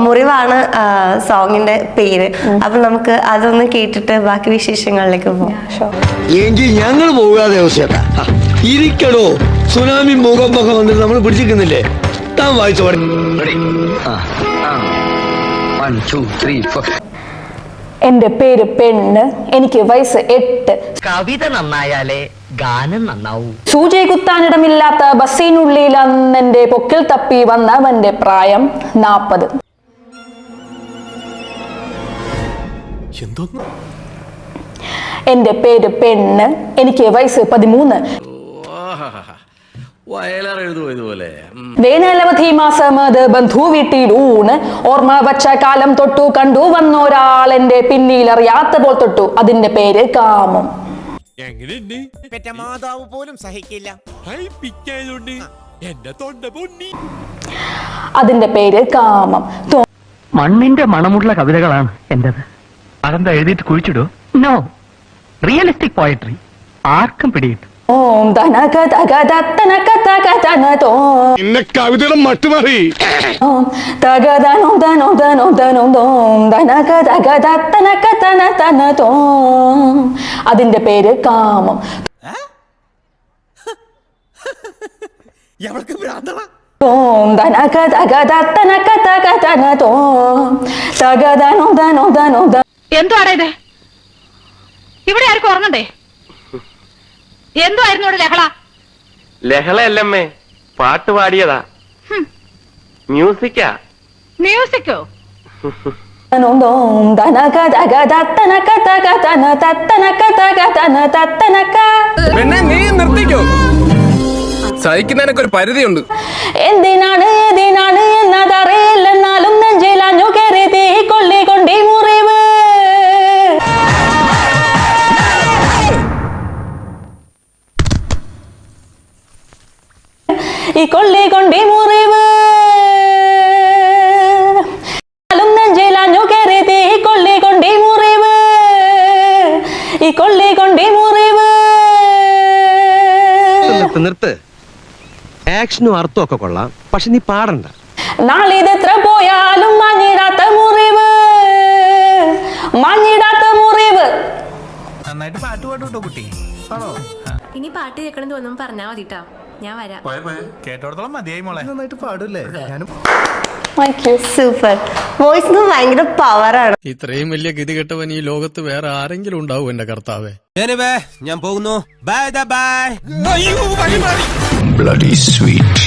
മുറിവാണ് സോങ്ങിന്റെ പേര്. അപ്പൊ നമുക്ക് അതൊന്ന് കേട്ടിട്ട് ബാക്കി വിശേഷങ്ങളിലേക്ക് പോകാം. എങ്കിൽ ഞങ്ങൾ പോകാതെ ഇരിക്കണോ? സുനാമി ഭൂകമ്പൊക്കെ വന്നിട്ട് നമ്മൾ പിടിച്ചിരിക്കുന്നില്ലേ? താൻ വായിച്ചു. എന്റെ പേര് പെണ്ണ്, എനിക്ക് വയസ്സ് 8. കവിത നന്നായാലേ ഗാനം നന്നാവൂ. സൂചി കുത്താനിടമില്ലാത്ത ബസ്സിനുള്ളിൽ അന്നെന്റെ പൊക്കിൽ തപ്പി വന്നവന്റെ പ്രായം 40. എന്റെ പേര് പെണ്ണ്, എനിക്ക് വയസ്സ് 13. വേനലവധി മാസം അത് ബന്ധു വീട്ടിൽ ഊണ്. ഓർമ്മ വച്ച കാലം തൊട്ടു കണ്ടു വന്നൊരാൾ എന്റെ പിന്നിൽ അറിയാത്ത പോൽ തൊട്ടു. അതിന്റെ പേര് കാമം. മാതാവ് പോലും സഹിക്കില്ല. അതിന്റെ പേര് കാമം. മണ്ണിന്റെ മണമുള്ള കവിതകളാണ് എന്റേത്. അതെന്താ എഴുതിയിട്ട് കുഴിച്ചിടോ? നോ, റിയലിസ്റ്റിക് പോയട്രി ആർക്കും പിടികിട്ടും. കവിതയുടെ മട്ടുമാറി. അതിന്റെ പേര് കാമം. എന്തുവാടാ ഇത്? ഇവിടെ ആർക്കും ഉറങ്ങണ്ടേ? എന്തുവായിരുന്നു ഇവിടെ ലഹള? ലഹളയല്ലമ്മേ, പാട്ട് പാടിയതാ. മ്യൂസിക്കാ. മ്യൂസിക്കോ? നീ നിർത്തിക്കോ. സഹിക്കുന്നതിനൊക്കെ ഒരു പരിധിയുണ്ട്. എന്തിനാണ് എന്നതറിയില്ലെന്നാലും നെഞ്ചിലഞ്ഞു കയറി തീ കൊള്ളിക്കൊണ്ടി മുറിവ്. ഈ കൊള്ളിക്കൊണ്ടി മുറിവ് നെഞ്ചിലഞ്ഞു കയറി തീ കൊള്ളിക്കൊണ്ടി മുറിവ്. ഈ കൊള്ളിക്കൊണ്ടി മുറിവ്. നിർത്ത്. ആക്ഷനും അർത്ഥമൊക്കെ കൊള്ളാം, പക്ഷെ നീ പാടണ്ട. നാളിതെത്ര പോയാലും മഞ്ഞിടാത്ത മുറിവ്, മഞ്ഞിടാത്ത മുറിവ്. നന്നായിട്ട് പാട്ട് പാട്ടോ കുട്ടി. ഇനി പാട്ട് കേൾക്കണം തോന്നുന്നു പറഞ്ഞാ മതിട്ടാ, ഞാൻ വരാം. കേട്ടോടത്തോളം മതിയായി മോളെ. നന്നായിട്ട് പാടൂല്ലേ? ഞാനും സൂപ്പർ. വോയിസിന് ഭയങ്കര പവറാണ്. ഇത്രയും വലിയ ഗതി കെട്ടവൻ ഈ ലോകത്ത് വേറെ ആരെങ്കിലും ഉണ്ടാവും എന്റെ കർത്താവേ. ഞാൻ പോകുന്നു. Bye bye. Bloody sweet.